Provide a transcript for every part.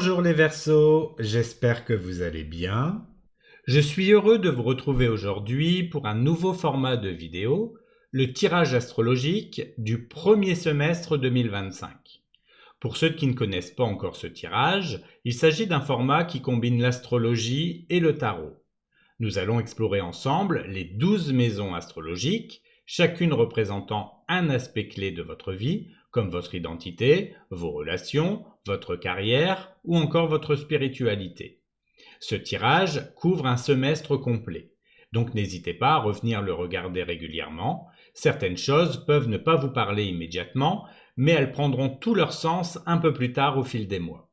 Bonjour les Verseaux, j'espère que vous allez bien. Je suis heureux de vous retrouver aujourd'hui pour un nouveau format de vidéo, le tirage astrologique du premier semestre 2025. Pour ceux qui ne connaissent pas encore ce tirage, il s'agit d'un format qui combine l'astrologie et le tarot. Nous allons explorer ensemble les 12 maisons astrologiques, chacune représentant un aspect clé de votre vie, comme votre identité, vos relations, votre carrière ou encore votre spiritualité. Ce tirage couvre un semestre complet, donc n'hésitez pas à revenir le regarder régulièrement. Certaines choses peuvent ne pas vous parler immédiatement, mais elles prendront tout leur sens un peu plus tard au fil des mois.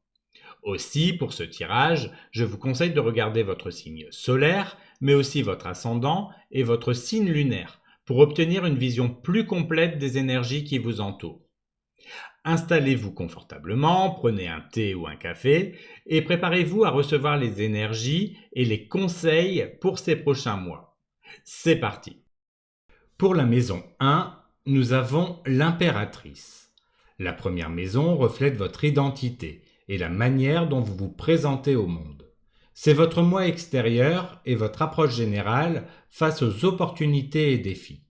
Aussi, pour ce tirage, je vous conseille de regarder votre signe solaire, mais aussi votre ascendant et votre signe lunaire, pour obtenir une vision plus complète des énergies qui vous entourent. Installez-vous confortablement, prenez un thé ou un café et préparez-vous à recevoir les énergies et les conseils pour ces prochains mois. C'est parti! Pour la maison 1, nous avons l'impératrice. La première maison reflète votre identité et la manière dont vous vous présentez au monde. C'est votre moi extérieur et votre approche générale face aux opportunités et défis.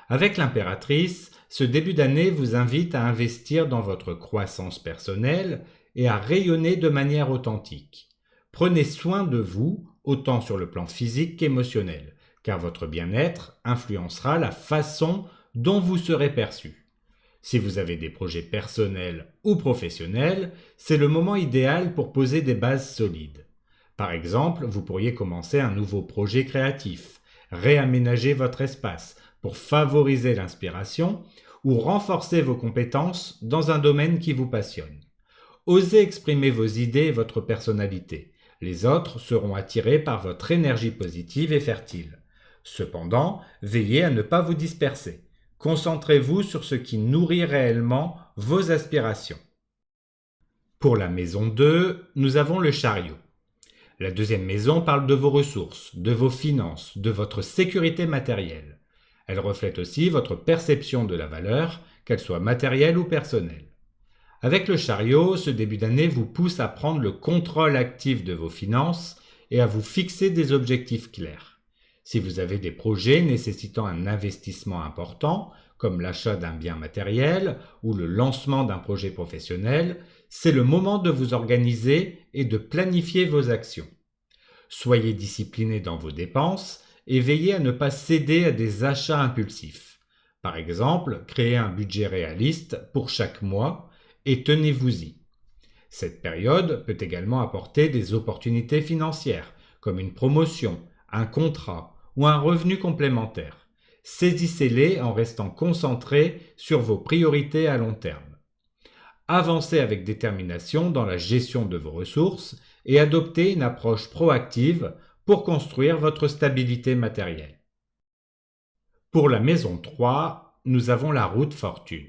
Avec l'impératrice, ce début d'année vous invite à investir dans votre croissance personnelle et à rayonner de manière authentique. Prenez soin de vous, autant sur le plan physique qu'émotionnel, car votre bien-être influencera la façon dont vous serez perçu. Si vous avez des projets personnels ou professionnels, c'est le moment idéal pour poser des bases solides. Par exemple, vous pourriez commencer un nouveau projet créatif, réaménager votre espace pour favoriser l'inspiration ou renforcer vos compétences dans un domaine qui vous passionne. Osez exprimer vos idées et votre personnalité. Les autres seront attirés par votre énergie positive et fertile. Cependant, veillez à ne pas vous disperser. Concentrez-vous sur ce qui nourrit réellement vos aspirations. Pour la maison 2, nous avons le chariot. La deuxième maison parle de vos ressources, de vos finances, de votre sécurité matérielle. Elle reflète aussi votre perception de la valeur, qu'elle soit matérielle ou personnelle. Avec le chariot, ce début d'année vous pousse à prendre le contrôle actif de vos finances et à vous fixer des objectifs clairs. Si vous avez des projets nécessitant un investissement important, comme l'achat d'un bien matériel ou le lancement d'un projet professionnel, c'est le moment de vous organiser et de planifier vos actions. Soyez discipliné dans vos dépenses et veillez à ne pas céder à des achats impulsifs. Par exemple, créez un budget réaliste pour chaque mois et tenez-vous-y. Cette période peut également apporter des opportunités financières, comme une promotion, un contrat ou un revenu complémentaire. Saisissez-les en restant concentré sur vos priorités à long terme. Avancez avec détermination dans la gestion de vos ressources et adoptez une approche proactive pour construire votre stabilité matérielle. Pour la maison 3, nous avons la roue de fortune.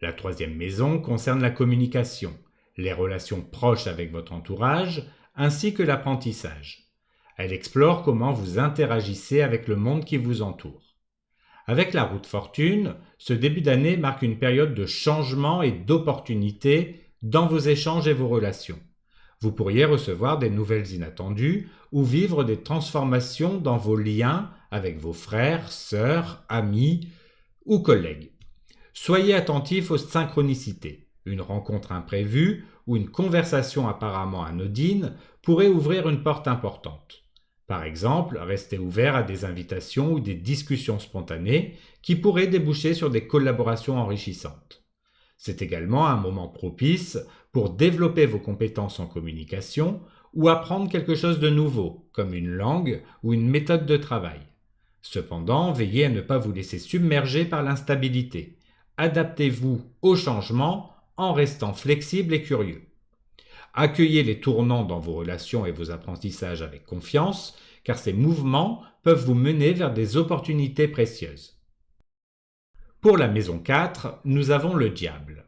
La troisième maison concerne la communication, les relations proches avec votre entourage, ainsi que l'apprentissage. Elle explore comment vous interagissez avec le monde qui vous entoure. Avec la roue de fortune, ce début d'année marque une période de changement et d'opportunités dans vos échanges et vos relations. Vous pourriez recevoir des nouvelles inattendues ou vivre des transformations dans vos liens avec vos frères, sœurs, amis ou collègues. Soyez attentif aux synchronicités. Une rencontre imprévue ou une conversation apparemment anodine pourrait ouvrir une porte importante. Par exemple, restez ouvert à des invitations ou des discussions spontanées qui pourraient déboucher sur des collaborations enrichissantes. C'est également un moment propice pour développer vos compétences en communication ou apprendre quelque chose de nouveau, comme une langue ou une méthode de travail. Cependant, veillez à ne pas vous laisser submerger par l'instabilité. Adaptez-vous au changement en restant flexible et curieux. Accueillez les tournants dans vos relations et vos apprentissages avec confiance, car ces mouvements peuvent vous mener vers des opportunités précieuses. Pour la maison 4, nous avons le diable.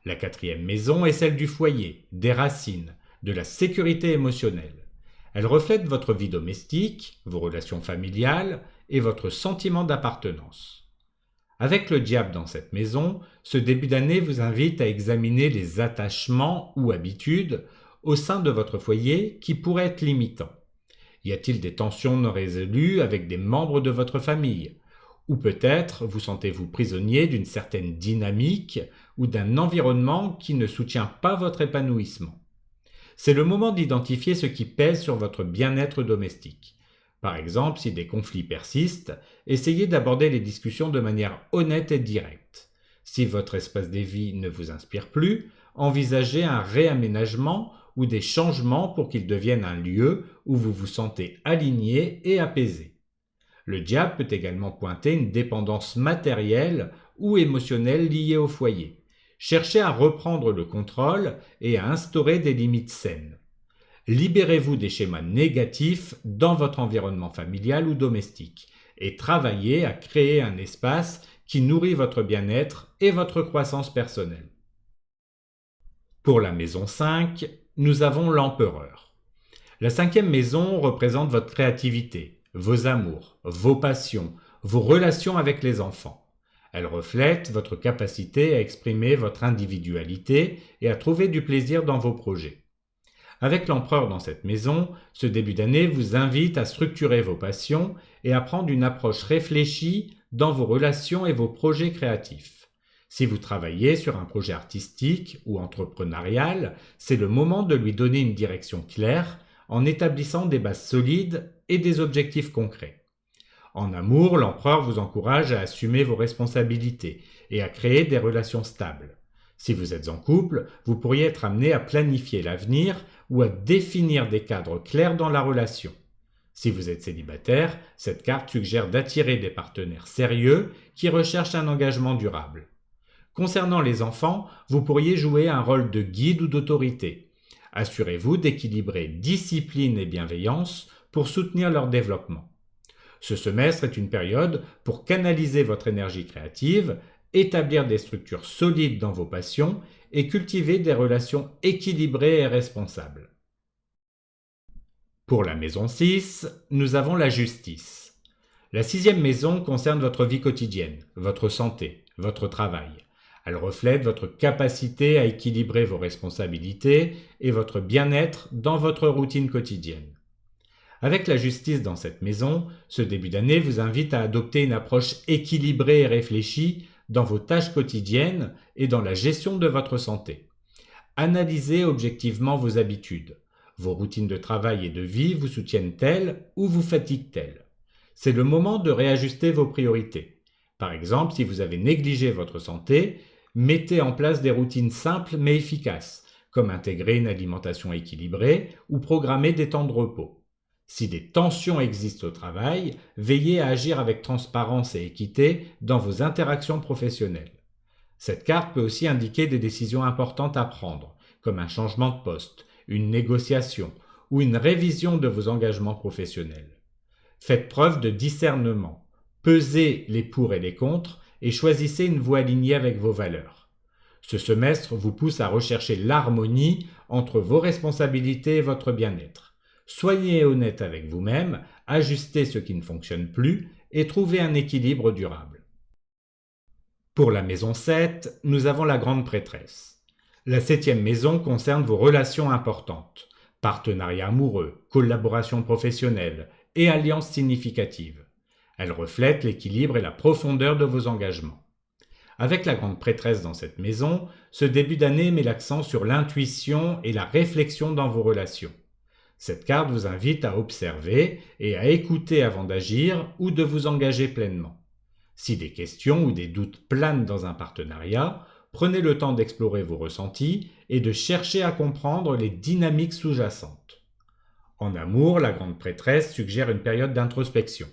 La quatrième maison est celle du foyer, des racines, de la sécurité émotionnelle. Elle reflète votre vie domestique, vos relations familiales et votre sentiment d'appartenance. Avec le diable dans cette maison, ce début d'année vous invite à examiner les attachements ou habitudes au sein de votre foyer qui pourraient être limitants? Y a-t-il des tensions non résolues avec des membres de votre famille? Ou peut-être vous sentez-vous prisonnier d'une certaine dynamique ou d'un environnement qui ne soutient pas votre épanouissement? C'est le moment d'identifier ce qui pèse sur votre bien-être domestique. Par exemple, si des conflits persistent, essayez d'aborder les discussions de manière honnête et directe. Si votre espace de vie ne vous inspire plus, envisagez un réaménagement ou des changements pour qu'il devienne un lieu où vous vous sentez aligné et apaisé. Le diable peut également pointer une dépendance matérielle ou émotionnelle liée au foyer. Cherchez à reprendre le contrôle et à instaurer des limites saines. Libérez-vous des schémas négatifs dans votre environnement familial ou domestique et travaillez à créer un espace qui nourrit votre bien-être et votre croissance personnelle. Pour la maison 5, nous avons l'empereur. La 5e maison représente votre créativité, vos amours, vos passions, vos relations avec les enfants. Elle reflète votre capacité à exprimer votre individualité et à trouver du plaisir dans vos projets. Avec l'empereur dans cette maison, ce début d'année vous invite à structurer vos passions et à prendre une approche réfléchie dans vos relations et vos projets créatifs. Si vous travaillez sur un projet artistique ou entrepreneurial, c'est le moment de lui donner une direction claire en établissant des bases solides et des objectifs concrets. En amour, l'empereur vous encourage à assumer vos responsabilités et à créer des relations stables. Si vous êtes en couple, vous pourriez être amené à planifier l'avenir ou à définir des cadres clairs dans la relation. Si vous êtes célibataire, cette carte suggère d'attirer des partenaires sérieux qui recherchent un engagement durable. Concernant les enfants, vous pourriez jouer un rôle de guide ou d'autorité. Assurez-vous d'équilibrer discipline et bienveillance pour soutenir leur développement. Ce semestre est une période pour canaliser votre énergie créative, établir des structures solides dans vos passions et cultiver des relations équilibrées et responsables. Pour la maison 6, nous avons la justice. La 6e maison concerne votre vie quotidienne, votre santé, votre travail. Elle reflète votre capacité à équilibrer vos responsabilités et votre bien-être dans votre routine quotidienne. Avec la justice dans cette maison, ce début d'année vous invite à adopter une approche équilibrée et réfléchie dans vos tâches quotidiennes et dans la gestion de votre santé. Analysez objectivement vos habitudes. Vos routines de travail et de vie vous soutiennent-elles ou vous fatiguent-elles? C'est le moment de réajuster vos priorités. Par exemple, si vous avez négligé votre santé, mettez en place des routines simples mais efficaces, comme intégrer une alimentation équilibrée ou programmer des temps de repos. Si des tensions existent au travail, veillez à agir avec transparence et équité dans vos interactions professionnelles. Cette carte peut aussi indiquer des décisions importantes à prendre, comme un changement de poste, une négociation ou une révision de vos engagements professionnels. Faites preuve de discernement, pesez les pour et les contre et choisissez une voie alignée avec vos valeurs. Ce semestre vous pousse à rechercher l'harmonie entre vos responsabilités et votre bien-être. Soyez honnête avec vous-même, ajustez ce qui ne fonctionne plus et trouvez un équilibre durable. Pour la maison 7, nous avons la grande prêtresse. La 7e maison concerne vos relations importantes, partenariats amoureux, collaborations professionnelles et alliances significatives. Elle reflète l'équilibre et la profondeur de vos engagements. Avec la grande prêtresse dans cette maison, ce début d'année met l'accent sur l'intuition et la réflexion dans vos relations. Cette carte vous invite à observer et à écouter avant d'agir ou de vous engager pleinement. Si des questions ou des doutes planent dans un partenariat, prenez le temps d'explorer vos ressentis et de chercher à comprendre les dynamiques sous-jacentes. En amour, la grande prêtresse suggère une période d'introspection.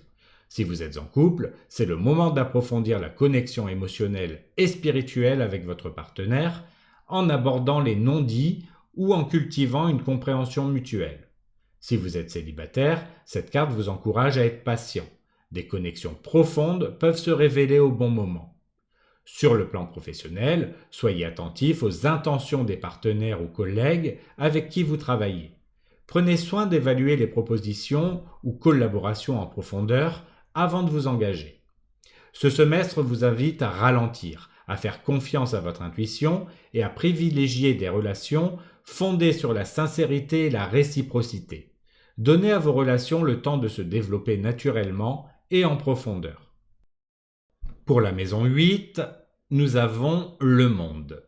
Si vous êtes en couple, c'est le moment d'approfondir la connexion émotionnelle et spirituelle avec votre partenaire en abordant les non-dits ou en cultivant une compréhension mutuelle. Si vous êtes célibataire, cette carte vous encourage à être patient. Des connexions profondes peuvent se révéler au bon moment. Sur le plan professionnel, soyez attentif aux intentions des partenaires ou collègues avec qui vous travaillez. Prenez soin d'évaluer les propositions ou collaborations en profondeur avant de vous engager. Ce semestre vous invite à ralentir, à faire confiance à votre intuition et à privilégier des relations fondée sur la sincérité et la réciprocité. Donnez à vos relations le temps de se développer naturellement et en profondeur. Pour la maison 8, nous avons le monde.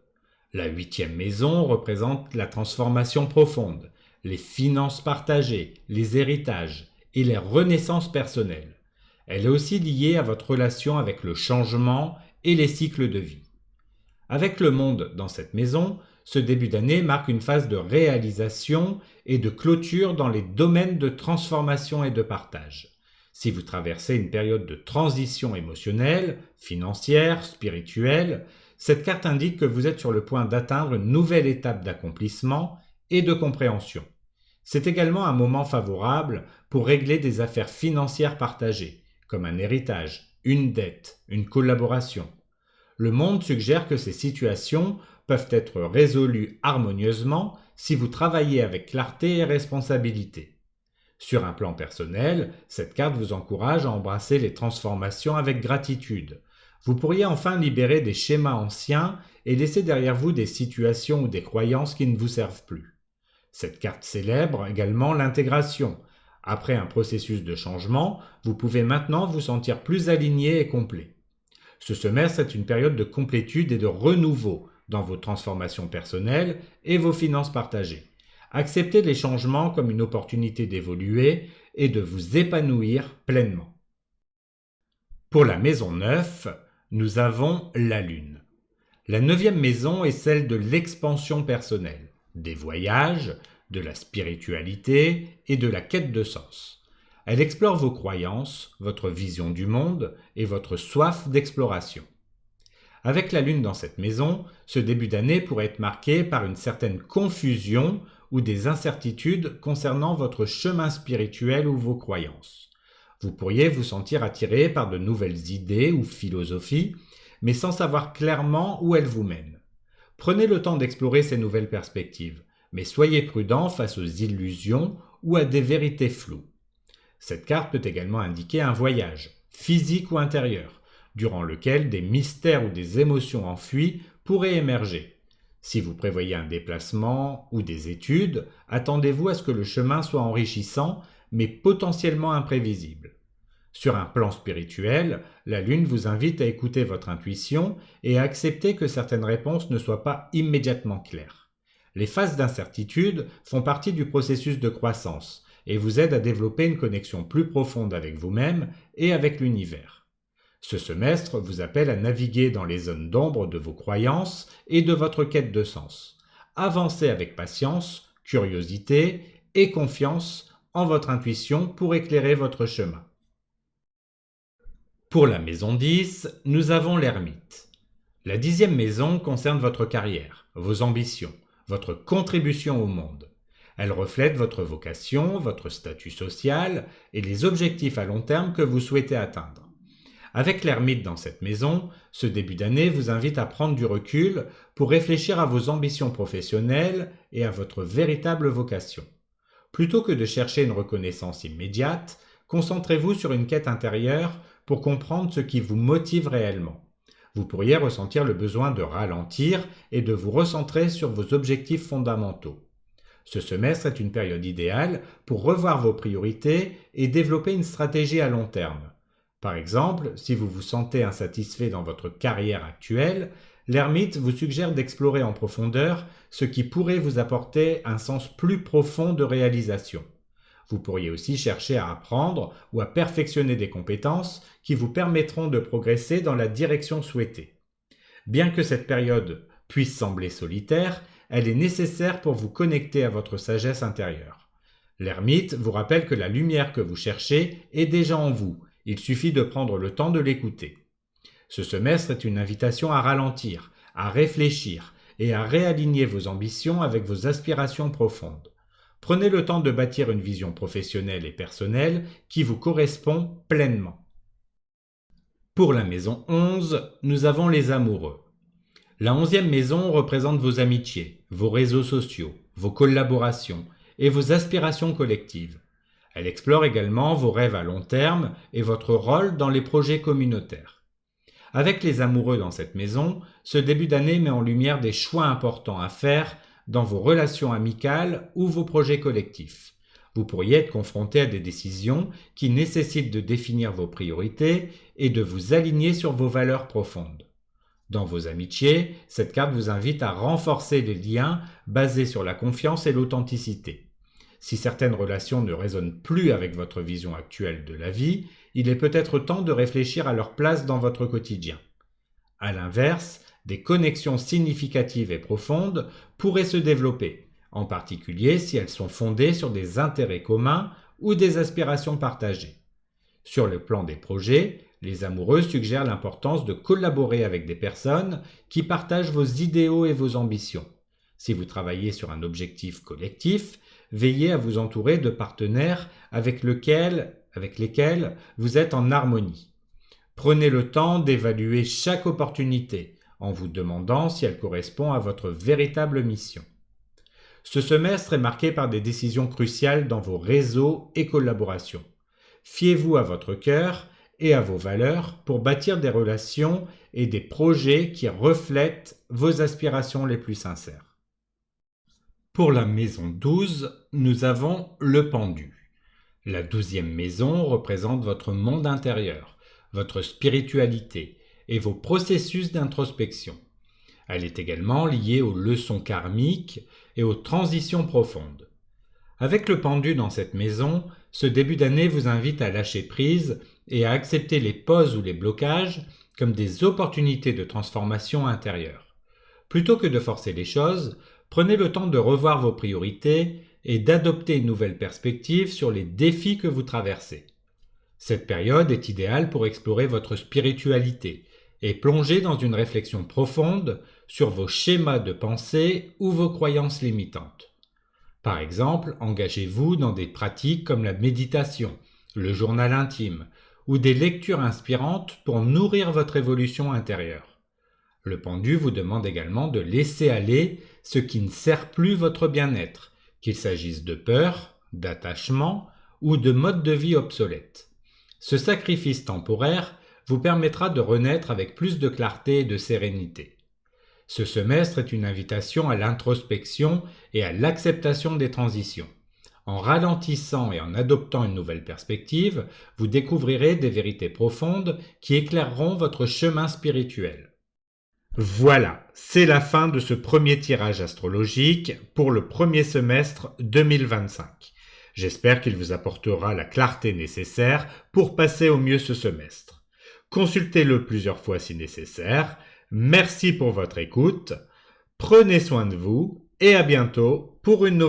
La 8e maison représente la transformation profonde, les finances partagées, les héritages et les renaissances personnelles. Elle est aussi liée à votre relation avec le changement et les cycles de vie. Avec le monde dans cette maison, ce début d'année marque une phase de réalisation et de clôture dans les domaines de transformation et de partage. Si vous traversez une période de transition émotionnelle, financière, spirituelle, cette carte indique que vous êtes sur le point d'atteindre une nouvelle étape d'accomplissement et de compréhension. C'est également un moment favorable pour régler des affaires financières partagées, comme un héritage, une dette, une collaboration. Le monde suggère que ces situations peuvent être résolues harmonieusement si vous travaillez avec clarté et responsabilité. Sur un plan personnel, cette carte vous encourage à embrasser les transformations avec gratitude. Vous pourriez enfin libérer des schémas anciens et laisser derrière vous des situations ou des croyances qui ne vous servent plus. Cette carte célèbre également l'intégration. Après un processus de changement, vous pouvez maintenant vous sentir plus aligné et complet. Ce semestre est une période de complétude et de renouveau dans vos transformations personnelles et vos finances partagées. Acceptez les changements comme une opportunité d'évoluer et de vous épanouir pleinement. Pour la maison 9, nous avons la Lune. La 9e maison est celle de l'expansion personnelle, des voyages, de la spiritualité et de la quête de sens. Elle explore vos croyances, votre vision du monde et votre soif d'exploration. Avec la Lune dans cette maison, ce début d'année pourrait être marqué par une certaine confusion ou des incertitudes concernant votre chemin spirituel ou vos croyances. Vous pourriez vous sentir attiré par de nouvelles idées ou philosophies, mais sans savoir clairement où elles vous mènent. Prenez le temps d'explorer ces nouvelles perspectives, mais soyez prudent face aux illusions ou à des vérités floues. Cette carte peut également indiquer un voyage, physique ou intérieur, durant lequel des mystères ou des émotions enfuies pourraient émerger. Si vous prévoyez un déplacement ou des études, attendez-vous à ce que le chemin soit enrichissant, mais potentiellement imprévisible. Sur un plan spirituel, la Lune vous invite à écouter votre intuition et à accepter que certaines réponses ne soient pas immédiatement claires. Les phases d'incertitude font partie du processus de croissance et vous aident à développer une connexion plus profonde avec vous-même et avec l'univers. Ce semestre vous appelle à naviguer dans les zones d'ombre de vos croyances et de votre quête de sens. Avancez avec patience, curiosité et confiance en votre intuition pour éclairer votre chemin. Pour la maison 10, nous avons l'ermite. La 10e maison concerne votre carrière, vos ambitions, votre contribution au monde. Elle reflète votre vocation, votre statut social et les objectifs à long terme que vous souhaitez atteindre. Avec l'ermite dans cette maison, ce début d'année vous invite à prendre du recul pour réfléchir à vos ambitions professionnelles et à votre véritable vocation. Plutôt que de chercher une reconnaissance immédiate, concentrez-vous sur une quête intérieure pour comprendre ce qui vous motive réellement. Vous pourriez ressentir le besoin de ralentir et de vous recentrer sur vos objectifs fondamentaux. Ce semestre est une période idéale pour revoir vos priorités et développer une stratégie à long terme. Par exemple, si vous vous sentez insatisfait dans votre carrière actuelle, l'ermite vous suggère d'explorer en profondeur ce qui pourrait vous apporter un sens plus profond de réalisation. Vous pourriez aussi chercher à apprendre ou à perfectionner des compétences qui vous permettront de progresser dans la direction souhaitée. Bien que cette période puisse sembler solitaire, elle est nécessaire pour vous connecter à votre sagesse intérieure. L'ermite vous rappelle que la lumière que vous cherchez est déjà en vous. Il suffit de prendre le temps de l'écouter. Ce semestre est une invitation à ralentir, à réfléchir et à réaligner vos ambitions avec vos aspirations profondes. Prenez le temps de bâtir une vision professionnelle et personnelle qui vous correspond pleinement. Pour la maison 11, nous avons les amoureux. La 11e maison représente vos amitiés, vos réseaux sociaux, vos collaborations et vos aspirations collectives. Elle explore également vos rêves à long terme et votre rôle dans les projets communautaires. Avec les amoureux dans cette maison, ce début d'année met en lumière des choix importants à faire dans vos relations amicales ou vos projets collectifs. Vous pourriez être confronté à des décisions qui nécessitent de définir vos priorités et de vous aligner sur vos valeurs profondes. Dans vos amitiés, cette carte vous invite à renforcer les liens basés sur la confiance et l'authenticité. Si certaines relations ne résonnent plus avec votre vision actuelle de la vie, il est peut-être temps de réfléchir à leur place dans votre quotidien. À l'inverse, des connexions significatives et profondes pourraient se développer, en particulier si elles sont fondées sur des intérêts communs ou des aspirations partagées. Sur le plan des projets, les amoureux suggèrent l'importance de collaborer avec des personnes qui partagent vos idéaux et vos ambitions. Si vous travaillez sur un objectif collectif, veillez à vous entourer de partenaires avec lesquels vous êtes en harmonie. Prenez le temps d'évaluer chaque opportunité en vous demandant si elle correspond à votre véritable mission. Ce semestre est marqué par des décisions cruciales dans vos réseaux et collaborations. Fiez-vous à votre cœur et à vos valeurs pour bâtir des relations et des projets qui reflètent vos aspirations les plus sincères. Pour la maison 12, nous avons le pendu. La 12e maison représente votre monde intérieur, votre spiritualité et vos processus d'introspection. Elle est également liée aux leçons karmiques et aux transitions profondes. Avec le pendu dans cette maison, ce début d'année vous invite à lâcher prise et à accepter les pauses ou les blocages comme des opportunités de transformation intérieure. Plutôt que de forcer les choses, prenez le temps de revoir vos priorités et d'adopter une nouvelle perspective sur les défis que vous traversez. Cette période est idéale pour explorer votre spiritualité et plonger dans une réflexion profonde sur vos schémas de pensée ou vos croyances limitantes. Par exemple, engagez-vous dans des pratiques comme la méditation, le journal intime ou des lectures inspirantes pour nourrir votre évolution intérieure. Le pendu vous demande également de laisser aller ce qui ne sert plus votre bien-être, qu'il s'agisse de peur, d'attachement ou de mode de vie obsolète. Ce sacrifice temporaire vous permettra de renaître avec plus de clarté et de sérénité. Ce semestre est une invitation à l'introspection et à l'acceptation des transitions. En ralentissant et en adoptant une nouvelle perspective, vous découvrirez des vérités profondes qui éclaireront votre chemin spirituel. Voilà, c'est la fin de ce premier tirage astrologique pour le premier semestre 2025. J'espère qu'il vous apportera la clarté nécessaire pour passer au mieux ce semestre. Consultez-le plusieurs fois si nécessaire. Merci pour votre écoute. Prenez soin de vous et à bientôt pour une nouvelle